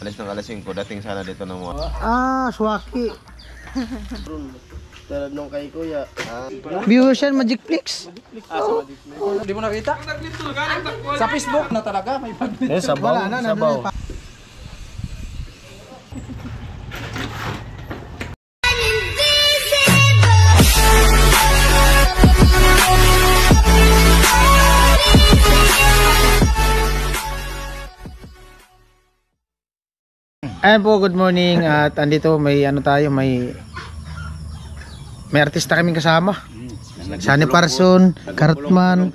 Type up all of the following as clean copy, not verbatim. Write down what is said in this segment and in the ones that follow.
Alis ng alas 5, dating sana dito ng mga... Swaki. Talad nung kay kuya. Viewers Magicflix. Di mo nakita? Sa Facebook na talaga may Sabaw. Wala na, sabaw. Ayan po, good morning. At andito may ano tayo, may artista kaming kasama. Sunny Parson, Cartman,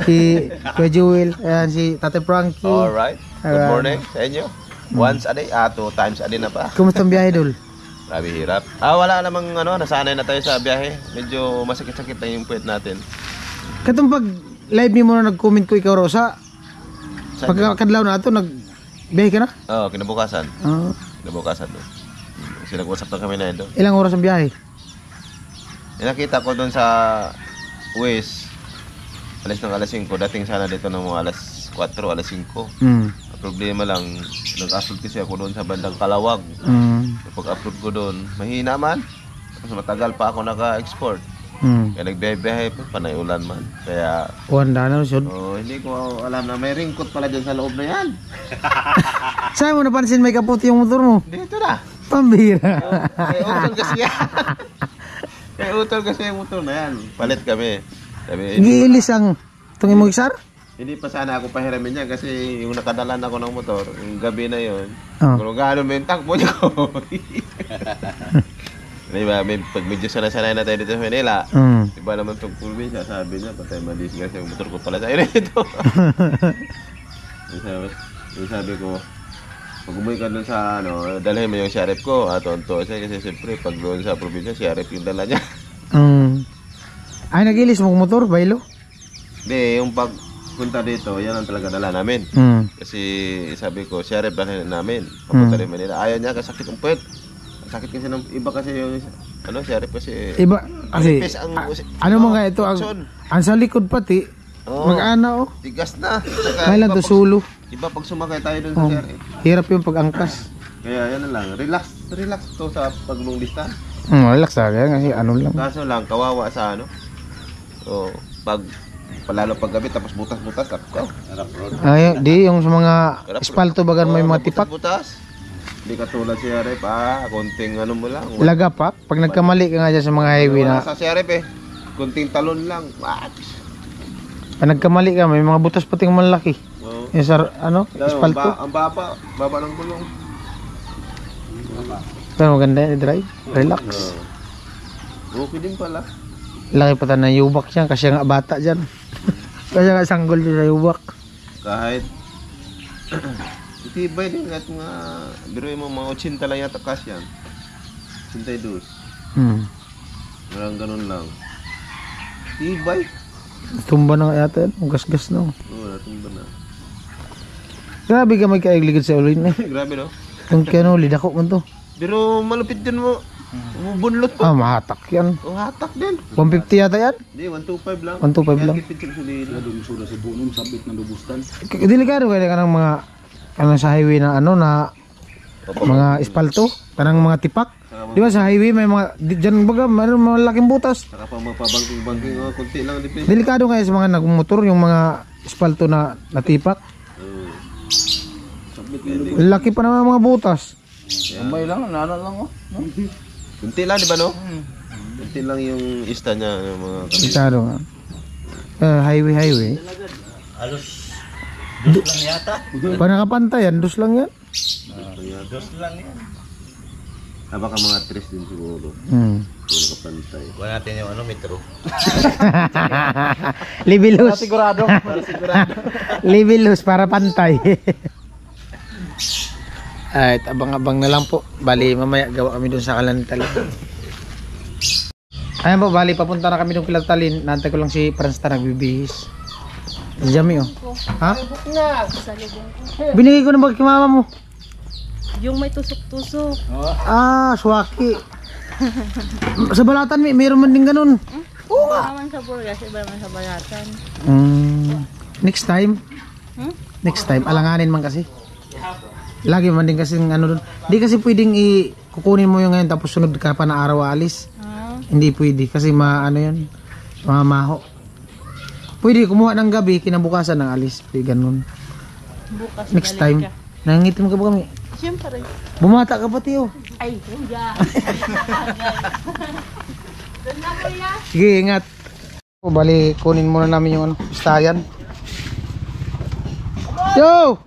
si Kuya Jewel, ayan, si Tate Frankie. Alright, good morning sa inyo. Once a day, 2 times a day na pa. Kumusta ang biyahe, Dol? Grabe hirap. Wala namang nasanay na tayo sa biyahe. Medyo masakit-sakit na yung puwet natin. Katong pag live mo na nag-comment ko ikaw, Rosa, pagkakadlaw na ito, nag-biyahe ka na? Oo, kinabukasan. Kinabukasan doon. Kasi nag-usap na kami na ito. Ilang oras ang biyahe? Nakita ko doon sa Waze, alis ng alas 5, dating sana dito ng mga alas 4, alas 5. Ang problema lang, nag-upload kasi ako doon sa bandang Kalawag. Pag-upload ko doon, mahina man. Tapos matagal pa ako naka-export. Kaya nagbiyahe-biyahe pa, panay ulan man. Kaya... Wanda na, Rosod. hindi ko alam na may ringkot pala dyan sa loob na yan. Saan mo napansin may kaputi yung motor mo? Dito na. Pambira. Kaya utol kasi yan. Kaya utol kasi yung motor na yan. Palit kami. Sabi, Giilis ang tungin mo isar? hindi pa sana ako pahiramin yan kasi yung nakadalan ako ng motor, yung gabi na yun, kung gaano may takbo niyo. Diba, pag medyo sanay na tayo dito sa Manila, iba naman itong probinsya, sabi niya, patay madisgas yung motor ko pala tayo rito. Yung sabi ko, pag umuwi ka dun sa dalhin mo yung sheriff ko, tonto siya kasi siyempre pag doon sa probinsya, sheriff yung dala niya. Ay, nagilis mo motor, Bailo? Hindi, yung pagpunta dito, yan ang talaga dala namin. Kasi sabi ko, sheriff dalhin namin, papunta rin Manila. Ayaw niya, kasakit ang puwet. Sakit kasi ng iba kasi yung sheriff kasi iba kasi ano mga ito ang sa likod pati mag-ana tigas na kailan to sulo iba pag sumakay tayo dun sa sheriff hirap yung pag-angkas kaya yan na lang relax to sa paglunglista relax talaga kasi ano lang kaso lang kawawa sa pag palalo pag gabi tapos butas-butas ay di yung sa mga espalto bagan may mga tipak butas. Hindi katulad si Arep, konting mo lang. Lagapak? Pag nagkamali ka nga dyan sa mga highway na... Sa si Arep konting talon lang. Pag nagkamali ka, may mga butas pating malaki. Yung sa, espalto. Ang baba ng gulong. Pero maganda yan, i-drive. Relax. Okay din pala. Laki pa tayo ng yubak yan, kasi nga bata dyan. Kasi nga sanggol dyan sa yubak. Kahit... Tibay din at biruin mo mga 80 lang yata kas yan. 82. Parang ganun lang. Tibay. Tumba na nga yata yan. Gas-gas na. Tumba na. Grabe ka may kaigligid sa ulin eh. Grabe no? Kung kano, lidako mo to. Pero malupit din mo. Bunlot pa. Mahatak yan. Hatak din. 150 yata yan? Hindi, 125 lang. 125 lang. Sudah sa bunong sabit na lubustan. Delikado kaya ka ng mga sa highway na mga espalto, kanang mga tipak. Di ba sa highway may mga diyan baga mayroon mga laking butas. Saka pa mapabangking-bangking kunti lang dipin. Delikado kaya sa mga nagmotor yung mga espalto na tipak. Laki pa naman mga butas. May lang, nana lang Kunti lang di ba no? Kunti lang yung ista niya yung mga delikado nga. Highway. Alos dos lang yata. Pa nakapantayan, dos lang yan. Dos lang yan. Baka mga 3 din siguro. Kung nakapantay. Kuha natin yung metro. Libilos. Sigurado. Libilos para pantay. Ay, abang-abang na lang po. Bali, mamaya gawa kami dun sa Kalantalin. Ayan po, bali, papunta na kami dun Kalantalin. Nantay ko lang si Fransta nagbibihis. Jami ha? Binigay ko na ba kay mama mo? Yung may tusok-tusok. Swaki. Sa balatan mayroon man din ganun. Oo nga. Naman sa Burgas, iba naman sa balatan. Next time. Next time, alanganin man kasi. Lagi man din kasi ano doon. Hindi kasi pwedeng kukunin mo yung ngayon tapos sunod ka pa na araw alis. Hindi pwede kasi ano yan, mamaho. Pwede kumuha ng gabi, kinabukasan ng alis. Pwede ganun. Bukas Next balik time, ka. nangitim ka ba kami? Siyempre. Bumata ka pati oh. Ay, huwag. Doon na kuya. Sige, ingat. Bali, kunin muna namin yung pistayan. Yo!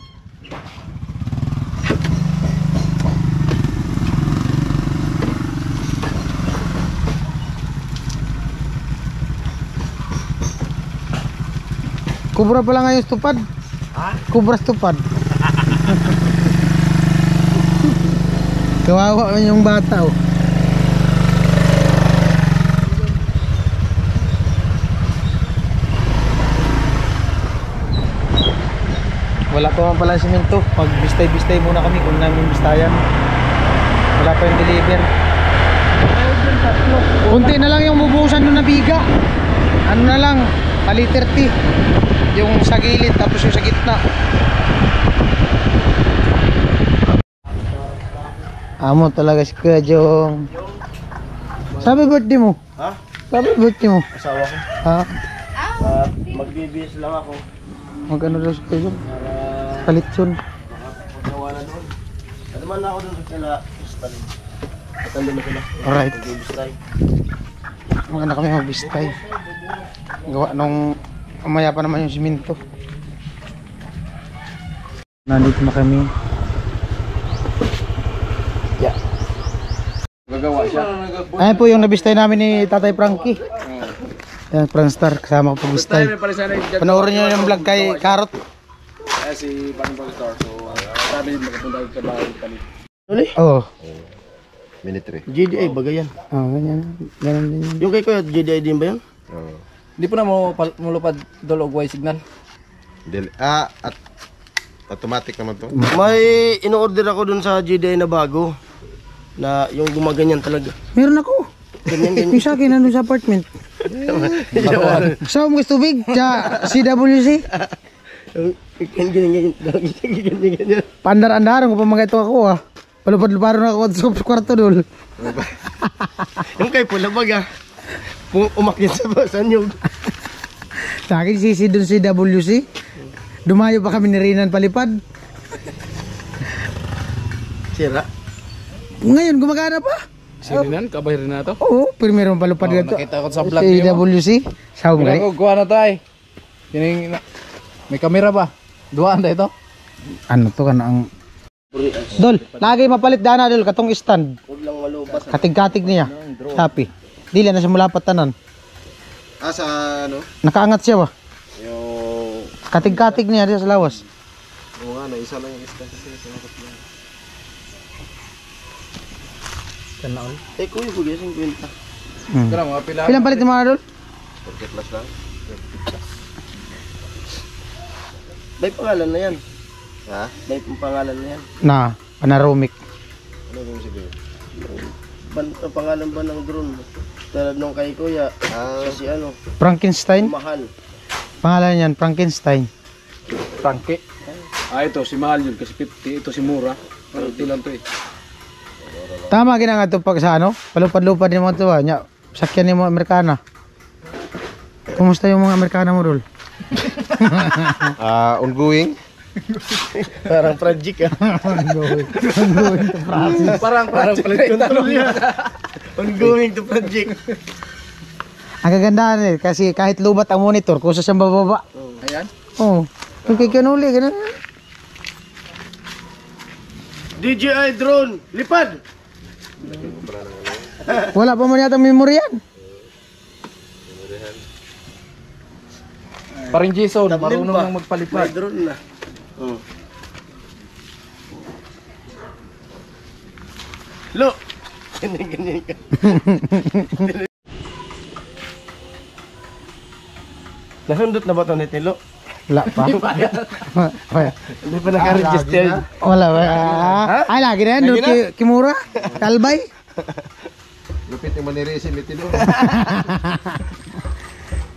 Kubra pala ngayon stupad. Ha? Kubra stupad. Kawawa man yung bata oh. Wala pa man pala simento. Mag-bistay-bistay muna kami kung namin bistayan. Wala pa yung deliver. Kunti na lang yung bubuhusan doon na biga. Ano na lang, pali 30. Yung sa gilid tapos yung sa gitna. Amo talaga si Kuya Jong. Sabi birthday mo? Ha? Sabi birthday mo? Asawa ko. Ha? Magbibis lang ako. Magano daw si Kuya Jong? Palit yun. Pagkawalan doon. Ano man ako doon sila. Stalin. Patalo na sila. Alright. Magbibis tayo. Maganda kami magbistay. Gawa nung umaya pa naman yung simento. Nandito na kami. Gagawa siya. Ayan po yung nabistay namin ni Tatay Frankie. Ayan, Franstar. Kasama ko pagbistay. Panoorin nyo yung vlog kay Karot. Si Panibang Star. So, sabi magpunta sa bahay palit. Oo. Minute 3. GDI ba yan? Oh, ganyan. Ganyan din yun. Yung kay Kuya, GDI din ba yan? Oo. Hindi po na mo mulupad dolog Y signal. At automatic naman to. May in-order ako dun sa GDI na bago. Na yung gumaganyan talaga. Meron ako. Ganyan. Yung sa akin, nandun sa apartment. Sa mo gusto tubig? Sa CWC? Ganyan. Pandar-andaran ko pa mga ito ako ah. Palupad-luparon ako sa kwarto dul. Yung kay Pula baga. Umakyat sa nyug. Sa akin sisi dun si WC. Dumayo pa kami ni Rinan palipad. Sira. Ngayon gumagana pa. Sininan, kabay rin na to. Oo, primero palupad ka to. Nakita ko sa vlog Si niyo. WC. Sao Kaya gali? ko, kuha na tayo. May kamera ba? Duwaan na ito? Ano to kan ang Dol, lagi mapalit dana dol katong stand. Huwag lang malubas. Katig-katig niya. Sapi. Dili na sa mulapat tanan. Sa ano? Nakaangat siya ba? Yung... Katig-katig niya diya sa lawas. Oo nga, isa lang yung isda kasi sinakot lang. Tanaon. Kuya, Kuya, 50. Kaya mga pila. Ilang palit ni mga dol? 40 plus lang. May pangalan na yan. Ha? May pangalan na yan. Na, panaromic. Ano yung sabihin? Ang pangalan ba ng drone? Tulad nung kay Kuya. Kasi ano, Frankenstein. mahal. Pangalan niyan, Frankenstein. Tangke. Ito si Mahal yun kasi 50. Ito si Mura. Pero tilan to eh. Tama ginanga to pag sa ano? Palupad-lupad ni mo to ah. Nya, sakyan ni mo Amerikana. Kumusta yung mga Amerikana mo dol? Ongoing. Parang project ah. Parang palit control yan. Ongoing to project. Ang kagandahan eh, kasi kahit lubat ang monitor, kusa siyang bababa. Ayan. Oo. Okay, kanuli, ganun. DJI drone, lipad! Wala pa man yata memory yan. Paring Jason, Tablin marunong pa. nang May magpalipad. drone na. Lo! Ganyan ka. Nasundot na ba ito ni Tilo? Wala pa. Hindi pa naka-register. Wala ba? Ay, lagi na yan. Doon Kimura. Kalbay. Lupit yung manirisin ni Tilo.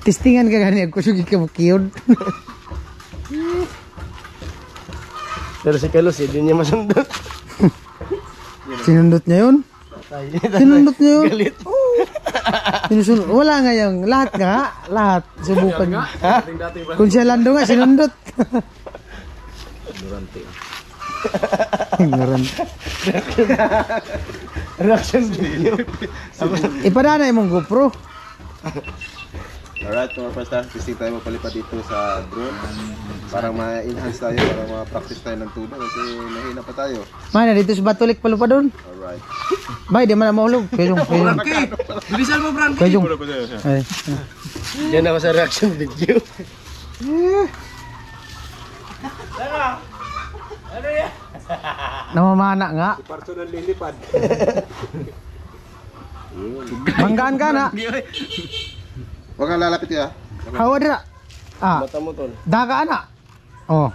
Testingan ka gani. Ako sugit ka makiyod. Pero si Carlos, hindi niya masundot. Sinundot niya yun? Sinundot niya yun? Galit. Sinusunod. Wala nga yung lahat nga. Lahat. Subukan niya. Ha? Kung siya lando nga, sinundot. Ignorante. Reaction video. Ipadana yung GoPro. Alright, mga pasta, testing tayo magpalipad dito sa drone. Parang ma-enhance tayo, parang ma-practice tayo ng tulo kasi mahina pa tayo. Mana, dito sa Batulik palo pa doon. Alright. Bay, di man na mahulog. Kayong. Bilisan mo, Frankie. Kayong. Ay. Diyan ako sa reaction video. Namamana nga. Parto ng lilipad. Manggaan ka na. Huwag kang lalapit ya. Hawa dira. Ah, Mata mo, tol. daga na. Oh.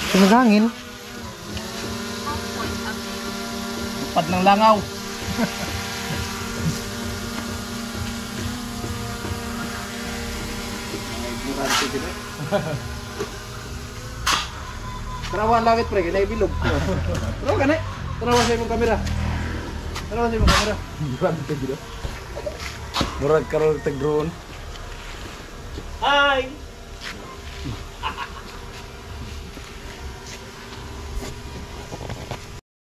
Sinagangin. Pad ng langaw. Tarawan langit pre, kaya bilog. Tarawan ka na. Tarawan sa imong kamera. Tarawan sa imong kamera. Grabe ka dito. Murag karon tag drone. Hi!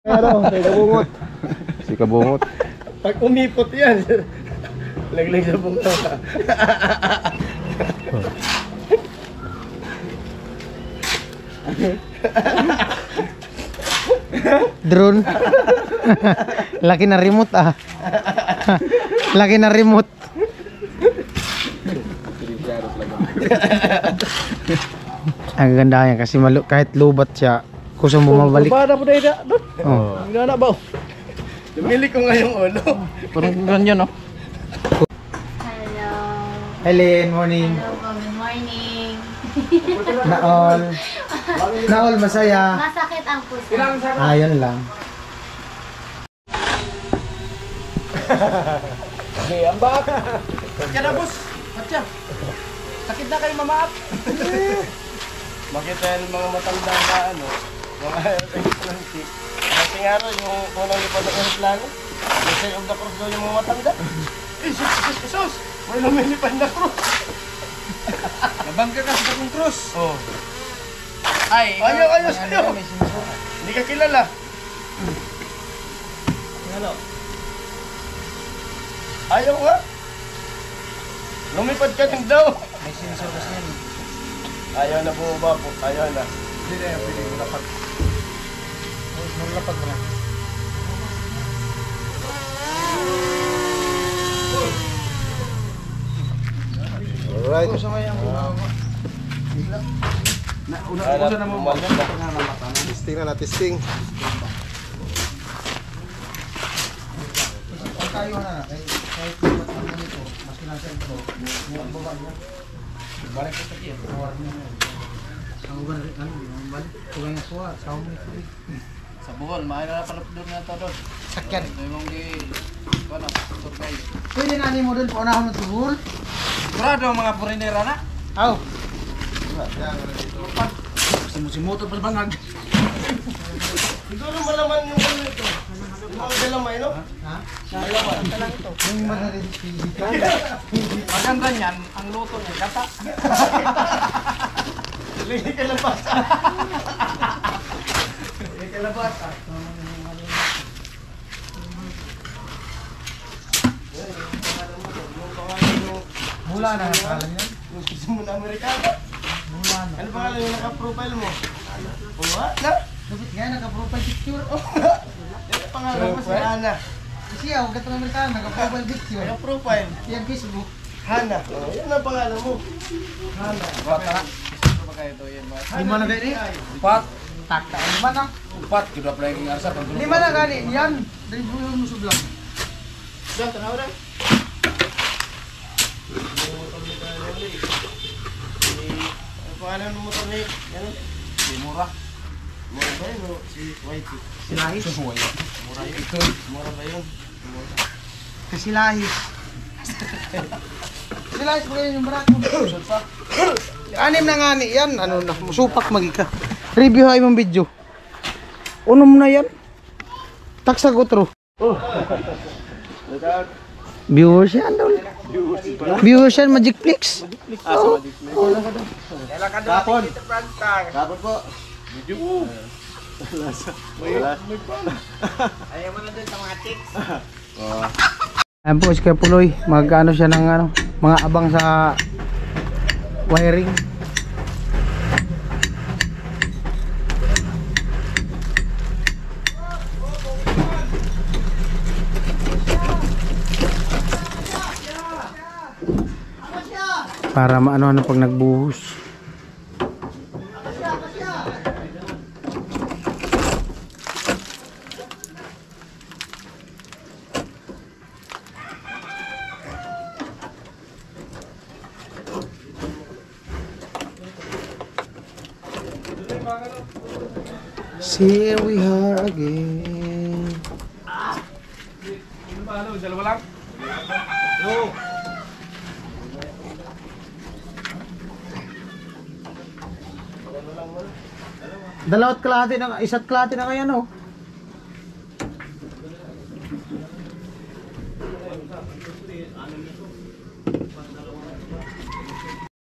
Pero, may kabungot. Si kabungot. Pag umipot yan, laglag sa bungto ka. Drone. Laki na remote ah. Laki na remote. Ang ganda yan kasi kahit lubat siya, kusang bumabalik. Bada po dahil doon. Oh. Hindi na ba? Lumili ko nga yung ulo. Parang ganyan no. Hello. Helen, morning. Hello, good morning. Naol. Naol, masaya. Masakit ang puso. Ayun lang. Okay, ang bak. Patya na, boss. Patya. Sakit na kayo, mamaap. Makita yung mga matanda na ano, mga plastic. Kasi nga rin, yung unang lipad ng aeroplano, kasi of the cross daw yung mga matanda. Eh, sus! May lumilipad na cross. Nabangga ka sa bagong cross. Oh. Ay, Ayaw sa'yo. Hindi ka kilala. Ano? Ayaw nga. Lumipad ka din daw. May sensor kasi yan. Ayaw na bumaba po. Ayaw na. Hindi na yan, pwede mo lapag. Maglapat mo na. Alright. Una na mo Umalis na. Testing na, testing. Kung tayo na, kahit lubat ang ganito, mas kinasentro, yung baba niya. balik ko sa iyo. Tawar niya na yun. Ang uban rin, ang balik. Tulang yung suwa, sa mo ito. Sa Bohol, mahal na pala doon na to doon. Sakyan. Ito yung di ano, tour guide. Pwede na mo doon, paunahan mo siguro. Sigurado ang mga foreigner na. Aw. Simuto pa bangag. Siguro malaman yung ano ito. Yung mga galamay, no? Ha? Galamay. Ito lang ito. Yung madadisipita. Maganda niyan, ang luto niya, gata. Hindi ka labas. Hindi ka labas ah. Mula na ang pangalan yan. Yung gusto mo na Amerikano. Mula na. Ano pangalan yung naka-profile mo? What? Na? Dapat nga naka-profile picture. Yung pangalan mo si Hana. Kasi ako gatong Amerikano, naka-profile picture. Yung profile. Yan Facebook. Hana. Oh, yan ang pangalan mo. Hana. Bata. Ito ba kayo to yan? Lima na gani? Upat. Takta. Lima na. Upat, kaya pala yung arsa. Lima na gani. Yan. Dari bulan mo sublang. Diyan, tanaw na. Ang pangalan ng motor ni... Yan. Si Mura. Mura ba yun? O si Whitey? Silahis. Mura yun. Mura ba yun? Silahis. Silahis mo yung barako. Anim na nga ni yan. Ano na. Musupak magika. Review ay mong video. Unom na yan. Taksa ko tro. Viewers yan doon. Viewers yan, Magic Flix. Oh. Kapon. Kapon po. Ayan po, si Kuya Puloy. Mag-ano siya ng ano, mga abang sa wiring. Para maano-ano pag nagbuhos. Here we are again. Dalawa lang. Dalawat kalahati na, isa't kalahati na kaya no?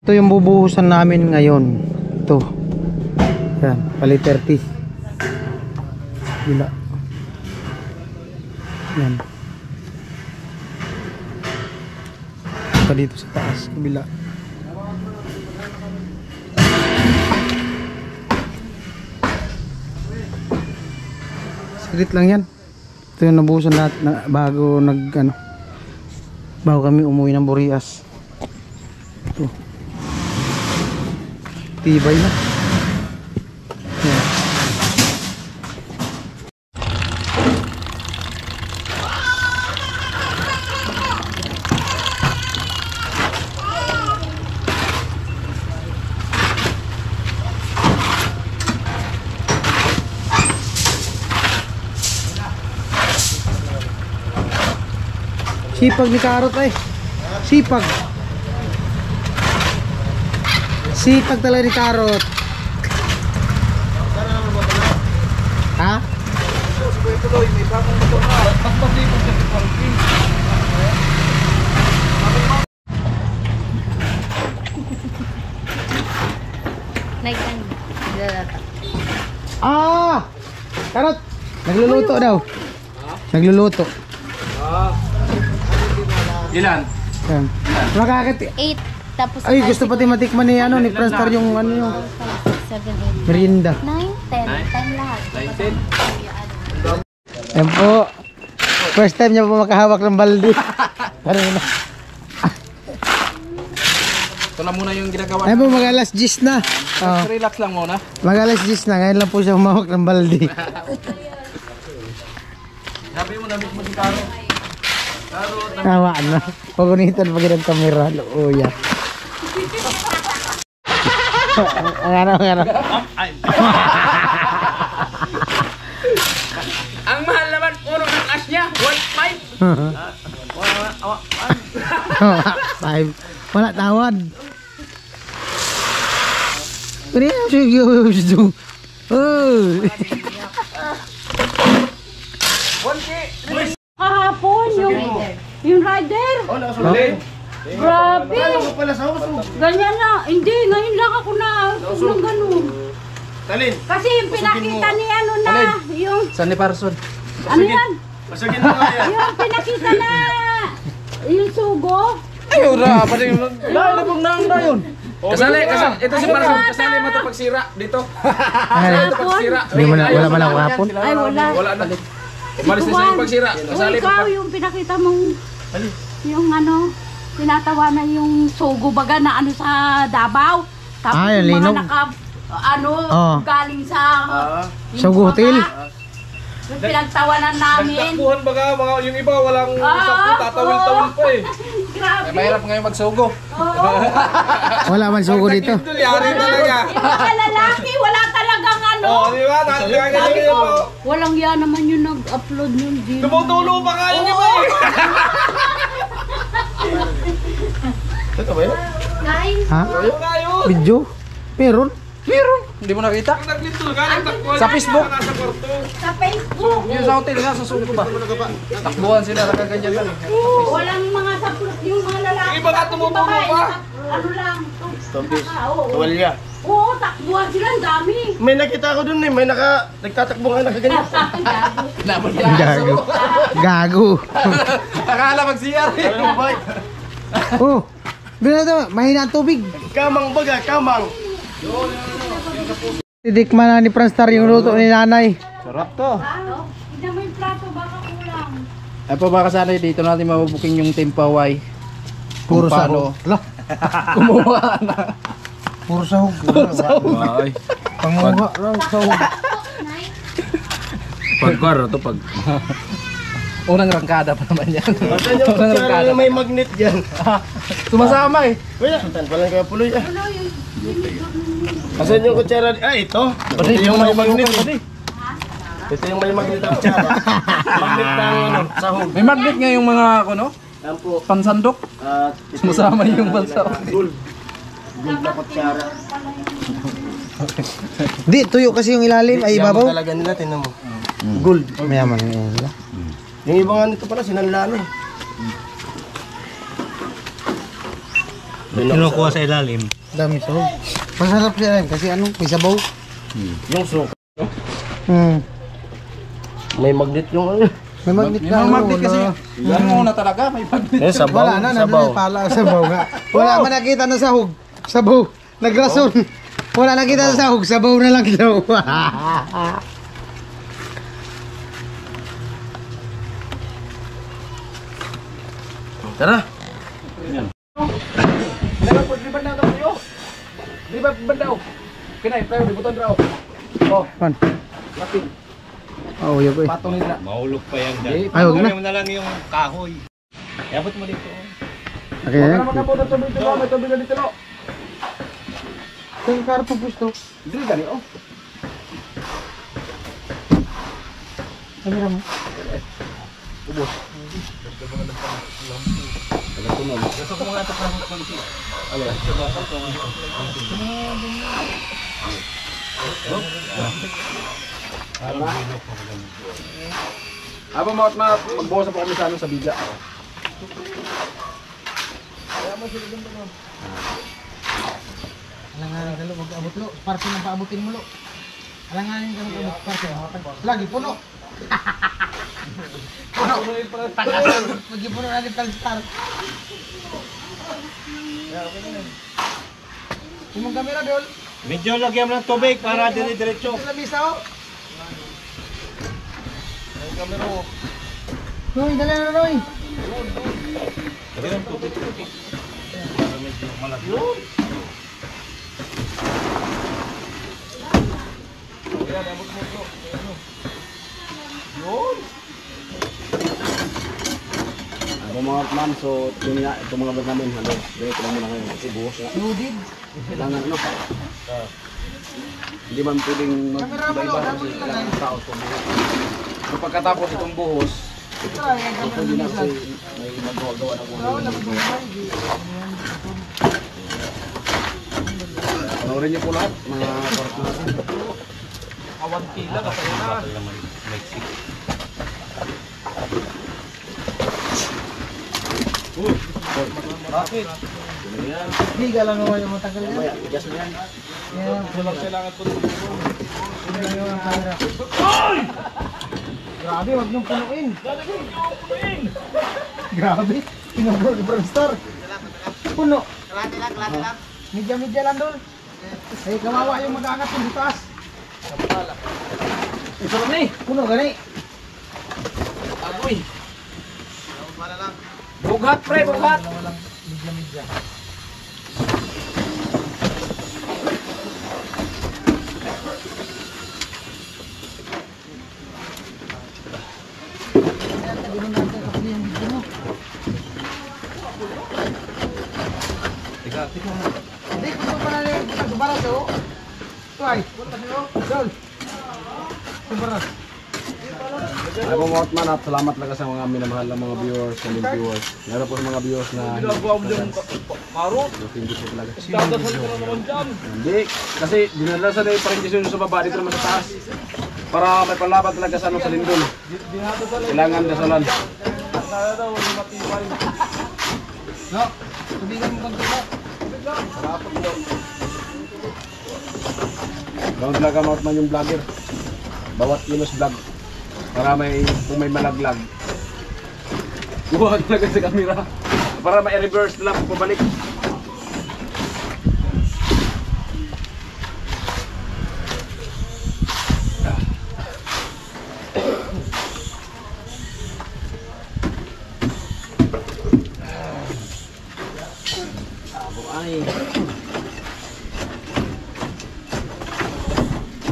Ito yung bubuhusan namin ngayon. Ito. Yan, pali 30. Bila. Yan. Ito dito sa taas, kabila. Saglit lang yan. Ito yung nabuhusan natin na, bago kami umuwi ng Burias. Ito. Tibay na. Yan. Sipag ni Karot eh. Sipag. Sipag talaga ni Karot. Ha? Ah! Karot! Nagluluto daw. Nagluluto. Ilan? Yan. Makakit. 8. Tapos Ay, gusto pati matikman ni ano ni Franstar yung ano yung 7, 8, merienda. 9, 10. 10 lahat. 19? Yan po. First time niya po makahawak ng balde. Kanina. Ito na muna yung ginagawa. Ay po, mag-alas 10 na. Oh, Relax lang muna. mag-alas 10 na. Ngayon lang po siya humawak ng balde. Sabi mo na mismo si Caro. Tawa na. Pagunitan pag ng kamera. Luya. Ang ano. Ang mahal naman, puro ng cash niya. 5. Wala tawad. Pero yan siya gusto. Oh. Kahapon yung rider. Grabe. Ganyan na. Hindi, ngayon lang ako na ng ganun. Talin. Kasi yung pinakita ni ano na, yung Sanli Parson. ano yan? Pasagin mo nga yan. Yung pinakita na yung sugo. Ay, ura. Pati yung... Lalabang na yun. Kasali. Ito si Parson. Kasali mo ito pagsira dito. Ito pagsira. Hindi mo na, wala man ako hapon. Ay, wala. Wala na. Umalis na siya yung pagsira. O Kasali mo ikaw yung pinakita mong yung ano, tinatawa na yung sugo baga na ano sa Davao. Tapos Ah, yung yung mga linog. Oh. galing sa yung Sugo baka, Hotel. Yung pinagtawanan namin. Nagtakbuhan baga, yung iba walang tatawil-tawil pa eh. Grabe. Mahirap ngayon magsugo. Oo. Wala man sugo dito. Yari talaga. Yung mga lalaki, wala talagang ano. Di ba? Sabi ko, walang yan naman yung nag-upload yung video. Tumutulo pa nga yung iba eh. Ito ba yun? Guys, Ha? Ayun nga yun. Video? Meron? Hindi mo nakita? Sa Facebook. Sa Facebook. Yung sa hotel nga, sa suko ba? Takbuhan sila, nakaganyan lang. Walang mga saplot yung mga lalaki. Iba ka tumutulong pa. Ano lang. Topis. Oo. Tuwalya. Oo, takbuhan sila. Ang dami. May nakita ko dun eh. May nagtatakbo nga nakaganyan. Gago. Gago. Akala mag-CR eh. Ano ba? Oh. Binato, mahina ang tubig. Kamang baga, kamang. Titikman na ni Franstar yung luto ni nanay. Sarap to. Ano? Tignan mo yung plato. Baka kulang. Ay po mga kasali, dito natin mabubuking yung Timpaway. Puro Kung paano sahog. Lah, kumuha na. puro sahog. Ay. Panguha lang sahog. Pagkar to pag. Unang rangkada pa naman yan. Saan yung kutsara na may magnet dyan? Sumasama eh. Kuya, saan pala kaya puloy ah? Asan yung kutsara? Ah, ito. Ito yung may magnet eh. Ito yung may magnet ang kutsara. Magnet ng ano, sahog. May magnet nga yung mga ano, Yan po. pansandok. At ito Sumasama yung bansa. gold. Gold na kutsara. Di, tuyo kasi yung ilalim. Ay, Yaman ibabaw. talaga nila, tinan mo. Gold. Mayaman yun. Yung iba nga nito pala, sinanlano eh. Kinukuha sa ilalim. Dami sahog. Masarap siya rin kasi ano, may sabaw. Yung suka. Hmm. May magnet yung ano. May magnet Yung mga magnet kasi, yung una talaga, may magnet. Eh, sabaw. Wala na, nandun yung pala sabaw nga. Wala man nakita na sahog. Sabaw. Nagrason. Wala nakita na sahog. Sabaw na lang daw. Tara. Liban na ito kayo. Liban daw. Kinay, tayo, libutan daw. Oh, Pan. lapin. Oh, yun ko eh. Patong nila. Mahulog pa yan dyan. Ay, huwag na. Kunin mo na lang yung kahoy. Iabot mo dito. Okay. Huwag ka na magkabot ng tubig dito, may tubig na dito. No? Saan karpo gusto? Dili gani, oh. Kamera mo. Habang magbukas pa kami sa ano sa biga. Alanganin ka lo, mag-abot lo. Parte ng paabutin mo lo. Alanganin ka mag-abot parte. Lagi puno. Puno. Mag-ipuno na ni Palstar. Yung kamera dol. Medyo lagyan mo ng tubig para dire-diretso. Sa lamisa oh. Roy, dala na Roy. Ako mga ma'am, so yun nga, itong mga vlog namin, halo, direct lang muna kayo kasi buhos na. Loaded. Kailangan ano, hindi man pwedeng mag-iba kasi kailangan ng tao itong buhos. So pagkatapos itong buhos, ito din na kasi may magawa-gawa na kung ano yung magawa. Panoorin niyo po lahat, mga part natin. Liga lang naman yung matagal yan. Kaya, tigas na yan. Grabe, wag niyong punuin. Grabe, pinabro ni Bravstar. Puno. Kalate lang. Medya lang dol. Eh, kawawa yung mag-aangat yung butas. Sarap na eh! Puno gani. Agoy! Bugat pre, bugat! Medya. Hindi, gusto pa na yung pagbaras oh. Tuay, dol. Pagbaras. Ay po mga Otman at salamat talaga sa mga minamahal ng mga viewers, and viewers. Meron po mga viewers na hindi po talaga. Hindi, kasi dinalasan na yung parintisyon sa baba dito naman sa taas. Para may panlaban talaga sa sa lindol. Kailangan dasalan. No, tubigan mo konti ba? Bawat talaga mga Otman yung vlogger. Bawat kilos vlog. Para kung may malaglag. Buhat talaga sa camera. Para ma-reverse na lang pabalik.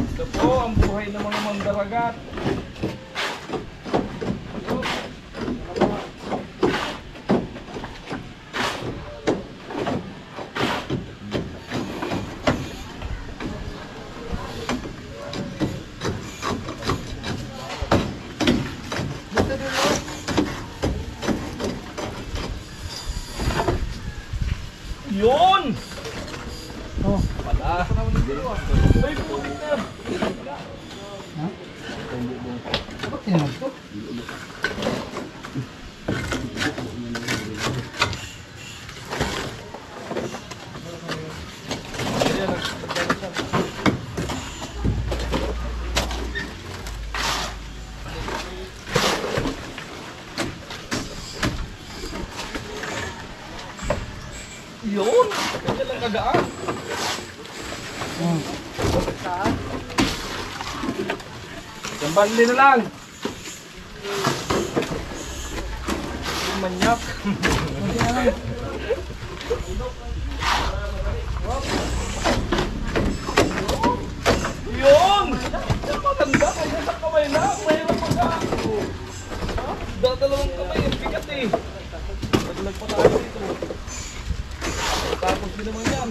Ito po ang buhay ng mga mandaragat. Yun! Oh. Wala. Ay, putik na. Bakit tinawag to? Yun! Kaya lang kagaan. Yung bandi na lang. Yung manyak. Yun! Yan maganda. Kaya sa kamay na. Mahirap magka. Dalawang kamay. Ang bigat eh. Naglag pa tayo dito. Tapos din naman yan.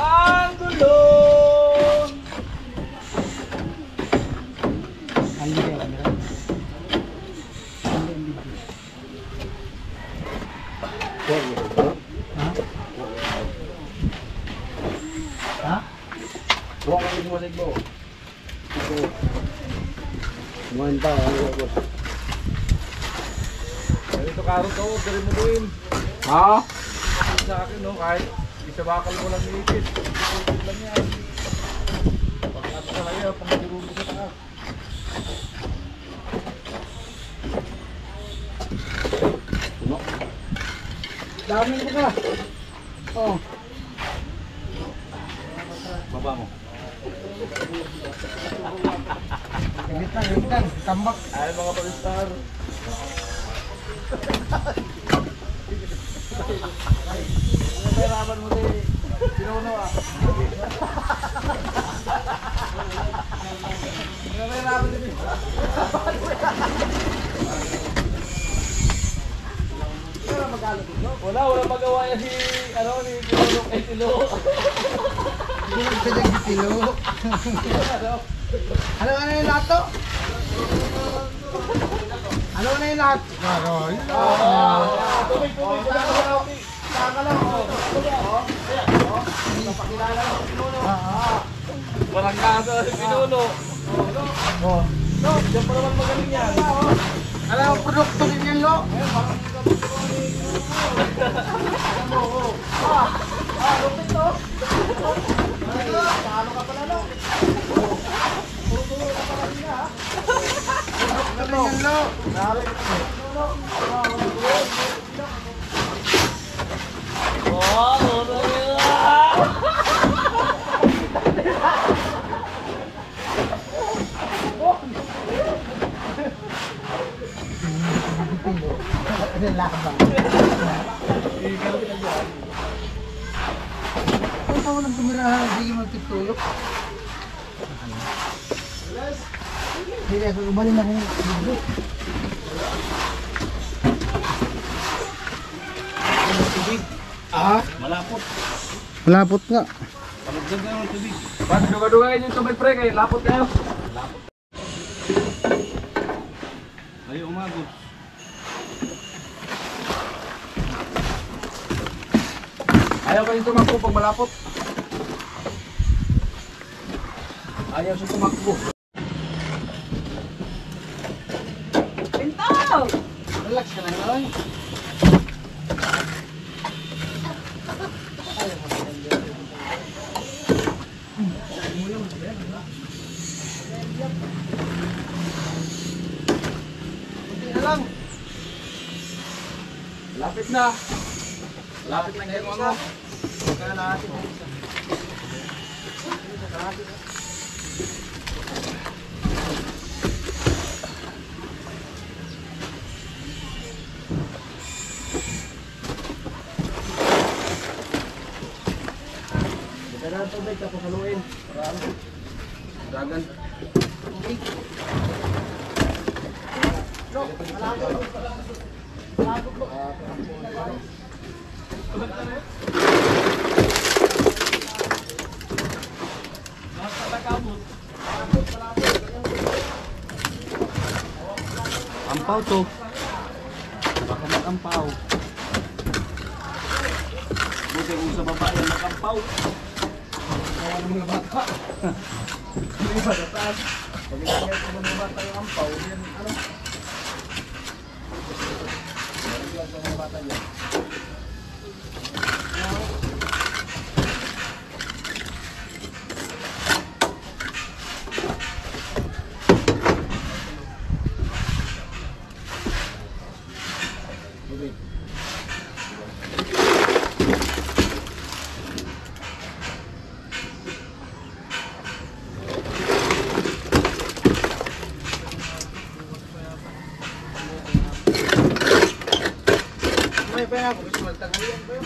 Ang gulong! Hindi kayo camera. Ha? Buka ka yung masig mo. Ito. Kumain pa. Ganito karot ako, dari mo doon. Ha? Sa akin, no, kahit isa bakal mo lang iipit. Iipit lang yan. Pag-ato talaga, pang-durubo sa taas. Puno. Dami ko ka. Oh. Baba mo. Gagit lang. Tambak. Ay, mga palistar. Peraban mo din. Pinuno ah. Peraban din. Wala magawa yan si, ni Pinuno kay Tilo. Hindi lang siya nagtitilo. Ano yung lato? Ano na yung lahat? Maroy. Tubig. Saka lang. Napakilala lang si Pinuno. Walang kaso si Pinuno. Oh. No, diyan pa naman magaling yan. Alam mo, produkto din yan, lo. Lupit to. Paano ka pala, no? Puro ka pala niya, ha? Produkto din yan, lo. Ano yung lakbang? Kung saan mo nang tumirahan, hindi magtutulog. Hindi, ubalin akong libre. Malapot. Malapot nga. Palagdag na ng tubig. Pag duga-dugain yung tubig pre, kayo lapot kayo. Ayaw umagos. Ayaw kayo tumakbo pag malapot. Ayaw siya tumakbo. Relax ka lang, Noy. Lapit na. Lapit na kayo ano. Kailangan tubig tapos haluin. Para ano? Dagan. Ampaw to. Baka mag-ampaw. Buti kung sa babae mag-ampaw. Kawan ng mga bata. Hindi ba datas? Pag inagay ko ng mga bata yung ampaw, yan ano? Nalaglag ng mga bata yan. May pa ako gusto magtanghalian pa yun.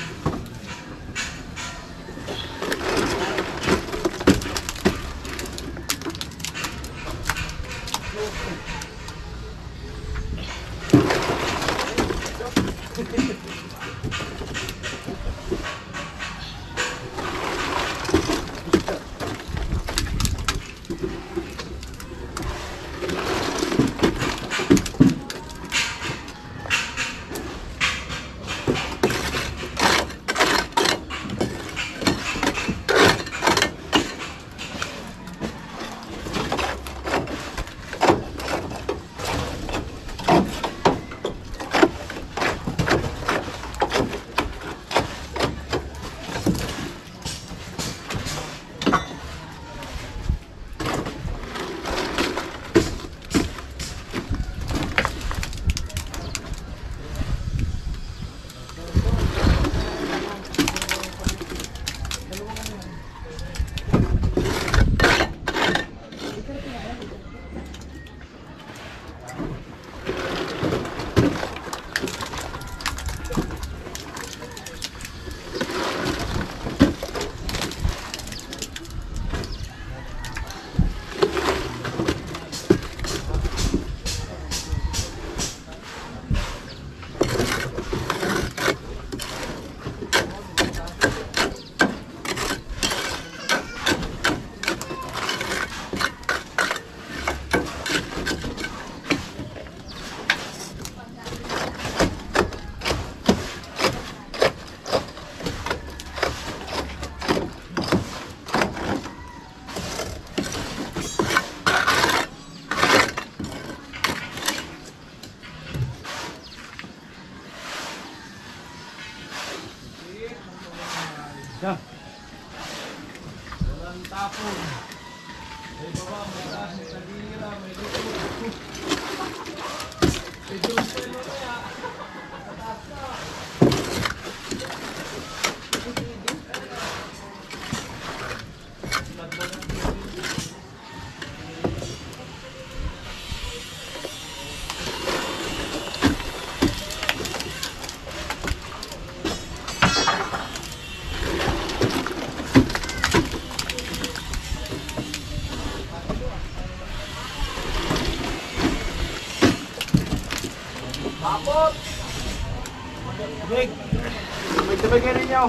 May tubig kayo ninyo.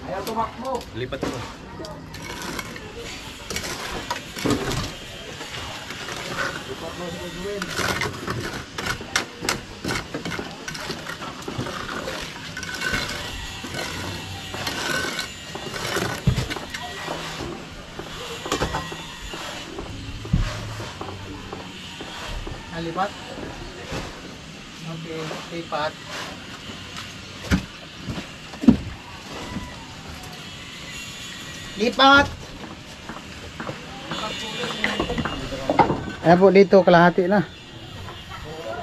Ayaw tumakbo. Lipat mo. Lipat. Okay, lipat. Lipat. Ayan po dito, kalahati na.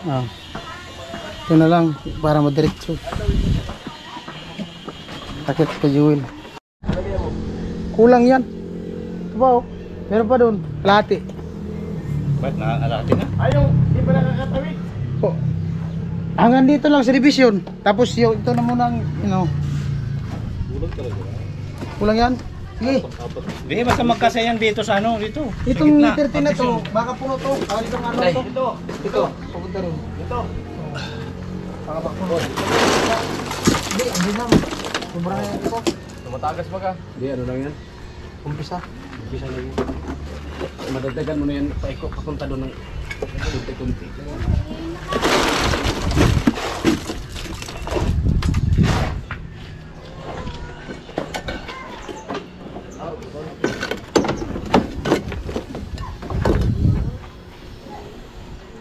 Oh. Ito na lang, para madiretso. Takit ka, Jewel. Kulang yan. Ito ba oh? Meron pa doon, kalahati. Ba't nakaalati na? Ayaw, di ba nakakatawid? Oh. Hanggang dito lang sa division. Tapos yung ito na muna ang, Kulang talaga. kulang yan. Sige. Di, basta magkasayan dito sa ano, dito. Itong meter 10 na to, baka puno to. Baka itong ano to. Ito, Ito, pupunta rin. ito. Baka puno. Hindi na. Sobrang na yan ito. Tumatagas ba ka? Hindi, ano lang yan? Umpisa. Bisa lang yan. Madagdagan mo na yan, paikot papunta doon ng kunti-kunti.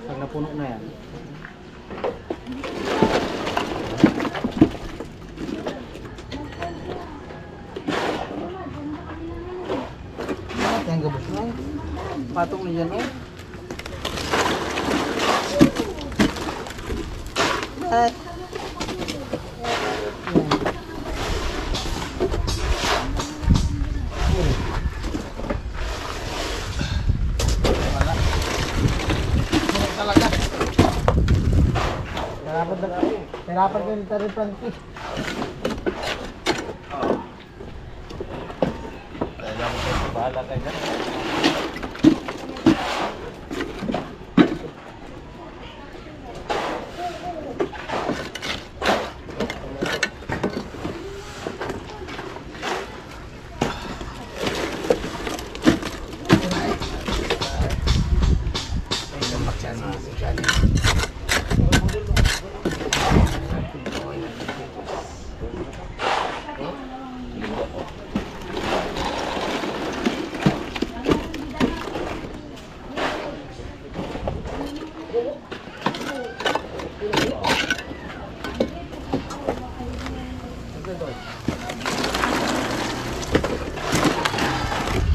Pag napuno na yan. Yang gabos na. Patong na dyan eh. Ay. Wala. Wala talaga. Hirapan ko yung taripan ko. Bahala kayo dyan.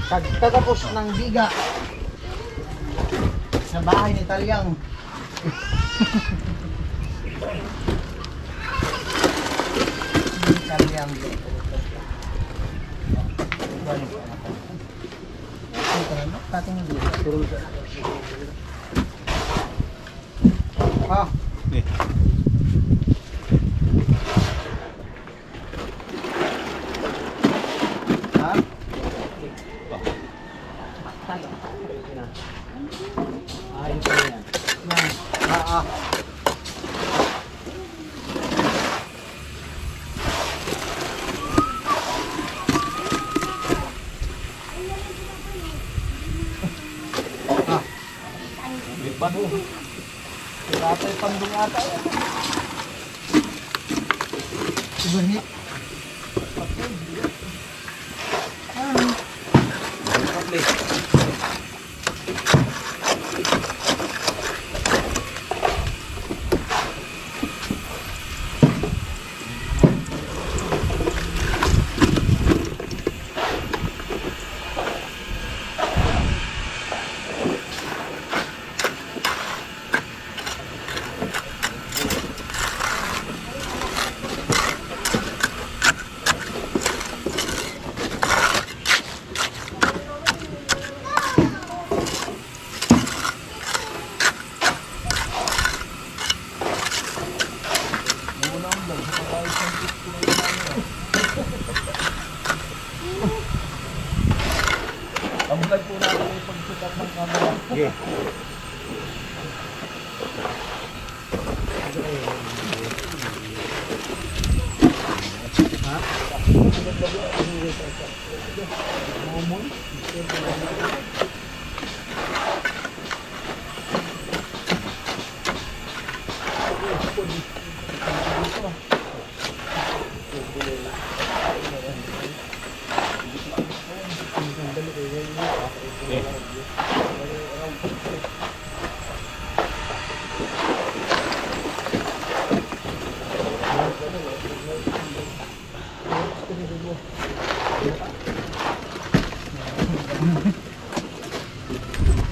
Pagtatapos ng biga sa bahay ni Talyang. Talyang. Ah. Ha? Ayos na yan. Yan. Ah. Dapat pandung ata yan. Ibahit.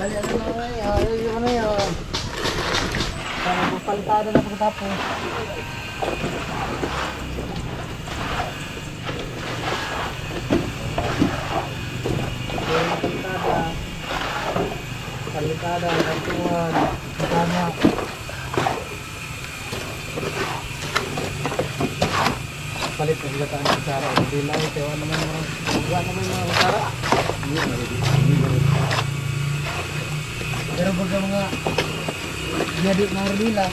Dali, ano na yun? Ano yun? Para magpalitada na pagkatapos. Palitada, kantuan, kasama. Palit na sila tayo ng kusara. Hindi lang ito. Ano naman mga kusara? Pero baga mga jadi na ardila.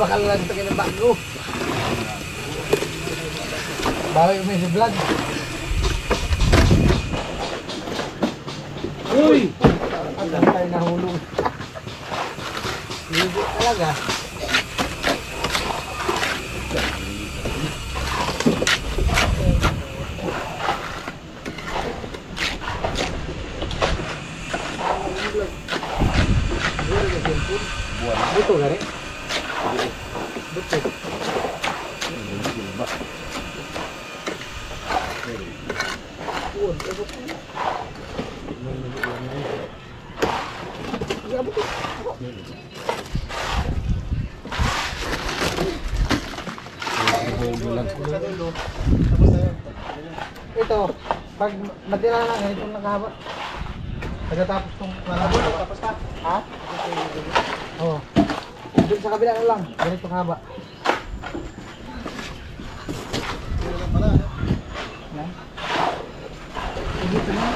Bakal lang ito kinabago. Bawi may si vlog. Uy! Ang tayo nahulog. Hindi talaga. Buto gari? Buto. Ito, pag matira na ganito nakahaba. Pagkatapos kung tapos ka? Ha? Oo. Doon sa kabila na lang, ganito kahaba. Yan. Dito na.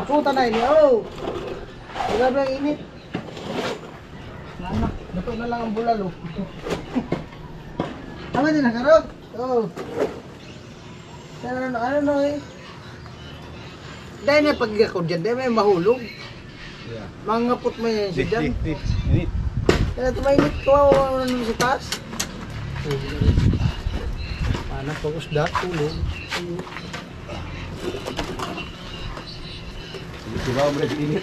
Ako tanay niya, oh! Grabe ang init. Anak, dato na lang ang bulalo. Tama din na karot? Oo. Ano eh? Dahil na pag ako dyan, dahil may mahulog. Mangapot mo yan siya dyan. Kaya tumainit ko ako sa taas. Anak, pag-usda, tulog. Diba, umre, init.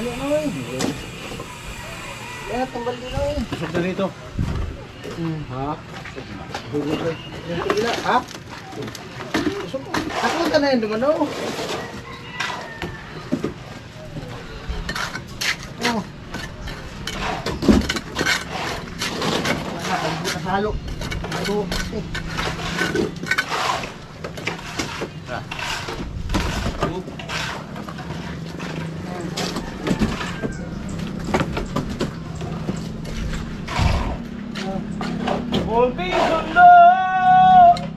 Ano eh? Kaya tumbal din eh. Pusok na dito. Ha? Ha? Ako ka na yun naman oh. Oh. Wala, kalbo na halo. Halo. Munti sundo!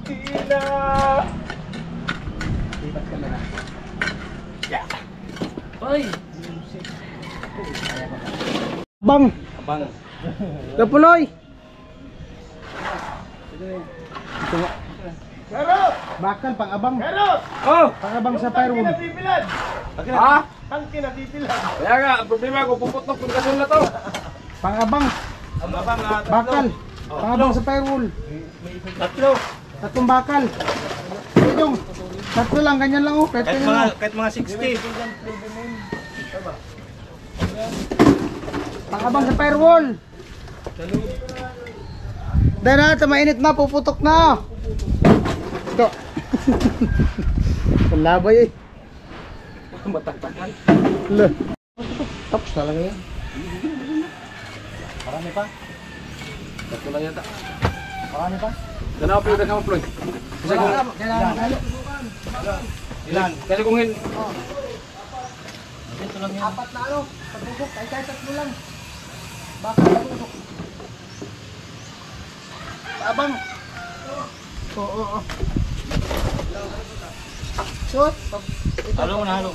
Tina! Lipat ka na. Bang! Abang. Kapuloy! Karot! Bakal, pang-abang. Karot! Oh! Pang-abang sa firewood. Kinatipilan! Ha? Ang kinatipilan! Kaya nga, ang problema ko, puputok yung kasol na to. Pang-abang. Ang abang Bakal. Pang-abang sa firewall. Tatlo! Tatlong bakal. Yung tatlo lang, ganyan lang oh. Kahit ganyan lang. Kahit mga 60. Pang-abang sa firewall. Dahil na, mainit na, puputok na. Ito. Palabay eh. Mataktakan. Tapos na lang yan. Marami pa? Bato lang yata. Marami pa? Ganaw pa yung dagang Floyd. Kasi kung, Ilan? kasi kung hin... Ito lang yan. Apat na ano, patugok, kahit tatlo lang. Baka patugok. Abang. Oo. Shoot. Halo mo na, halo.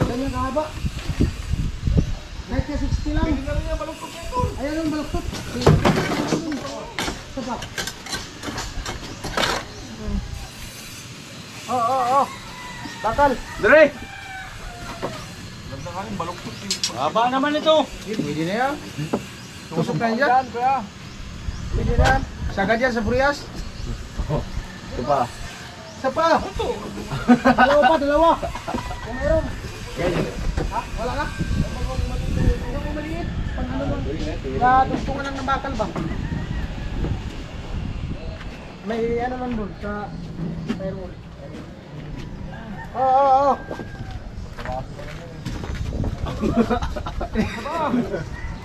Ganyan kahaba. Kahit na 60 lang. Ayan ang baluktot. Sapa. Oo. Bakal. Dre! Haba naman ito. Pwede na yan. Tusok na yan. Pwede na yan. Sagad yan sa Burias. Ito pa. Isa pa. Dalawa. Kung meron. Ha? Wala na? Yung maliit. Pang ano lang. Natustungan lang ng bakal ba? May ano lang doon sa firewall. Oo.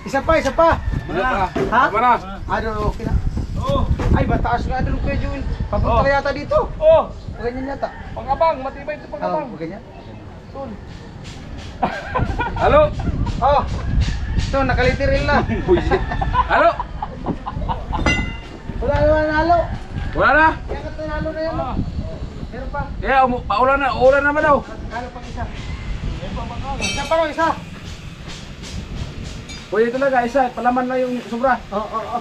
Isa pa. Ha? Mana? Ano, okay na. Ay, mataas nga doon kuya Joel. Papunta ka yata dito. Ganyan yata. Pangabang, matibay ito pangabang. Ganyan. Halo? Oh. Ito, nakalitiril na. Halo? Wala naman nalo. Wala na? Kaya ka nanalo na yan. Meron pa. Yeah, paulan na. Ulan naman daw. Nalo pang isa. Isa pa isa. Pwede talaga, isa. Palaman na yung sobra. Oo.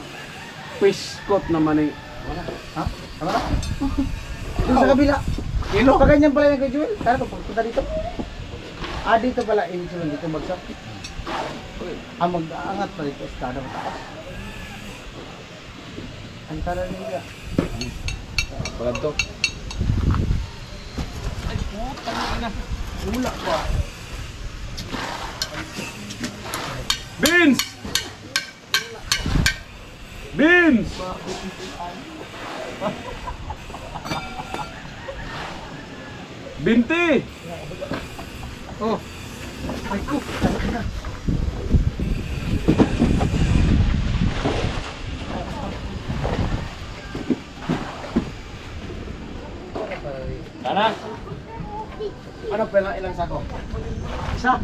Piskot naman eh. Ha? Tama na? Doon sa kabila. Kilo? Pag ganyan pala yung kay Joel. Kaya punta dito. Dito pala. Ibig sabihin dito bagsak. Mag-aangat pa dito. Estada mataas. Antara nila. Paganto. Wala pa. Beans! Beans! Binti! Oh. Ay ko. Sana. Ano pala ilang sako? Isa.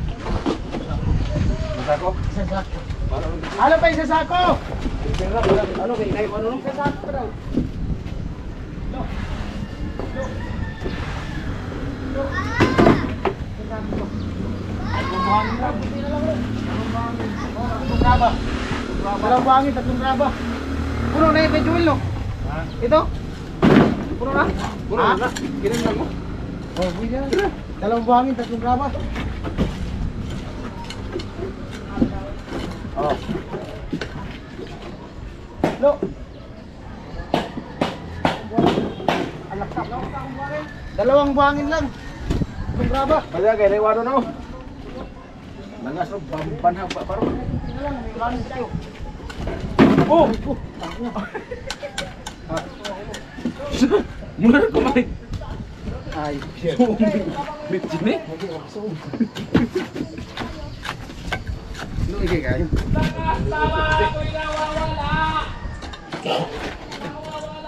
Sako? Isa sako. Ano pa isa sako? Ano kay kayo ano nung isa sako pa daw? Dalawang buhangin, tatlong graba. Puno na yung kay Joel, no? Ito? Puno na? Puno na. Ginan lang mo. Oh, pwede na. Dalawang buhangin, tatlong graba. Oh. Lo. Dalawang buhangin lang. Tatlong graba. Kaya kaya naiwado na ako. Nangasok, pampanhag pa paro. Oh! Mula na kumain. Ay, Mitchin eh. no, ikay kayo.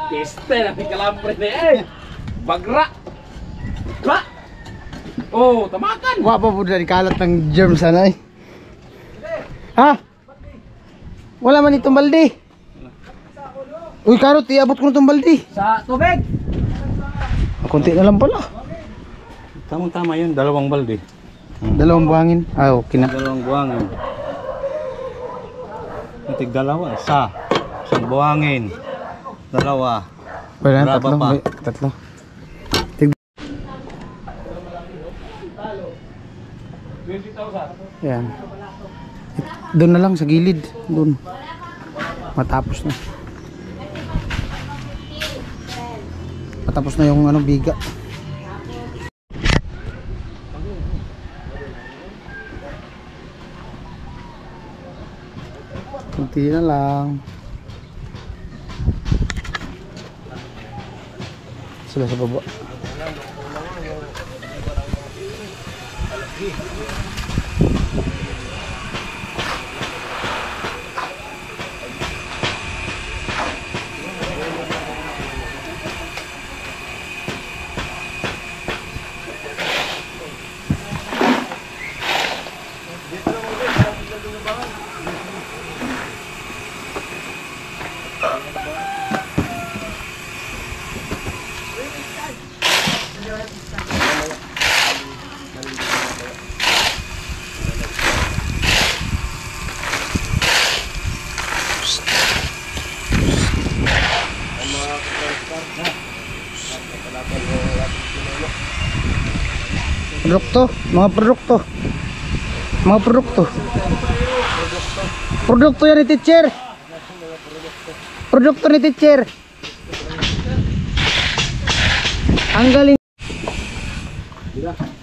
Piste na pikalambre na eh. Bagra. Ba? Oh, tamakan. Wapa po dari kalat ng germs sana eh. Ha? Wala man itong balde. Uy, karot, iabot ko na itong balde. Sa tubig. Kunti na lang pala. Tamang-tama yun, dalawang balde. Dalawang buhangin. Ah, okay na. Dalawang buwangin. Tig dalawa, isang buwangin. Dalawa. Pwede na, Graba tatlo. pa. May, tatlo. Yan. Doon na lang sa gilid. Doon. Matapos na. Matapos na yung ano, biga. Kunti na lang. Sila sa baba. Produkto, mga produkto. Mga produkto. Produkto yan ni teacher. Produkto ni teacher. Ang galing.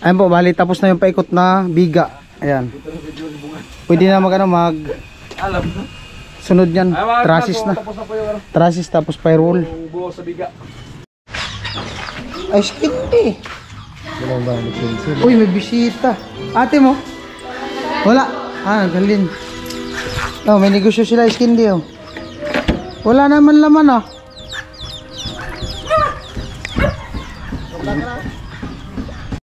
Ayan po, bali tapos na yung paikot na biga. Ayan. Pwede na mag sunod yan. Trasis na. Tapos na po yung Trasis tapos firewall. buo sa biga. Ay, skindi. Uy, may bisita. Ate mo? Wala. Ah, galing. Oh, may negosyo sila, skindi oh. Wala naman laman oh.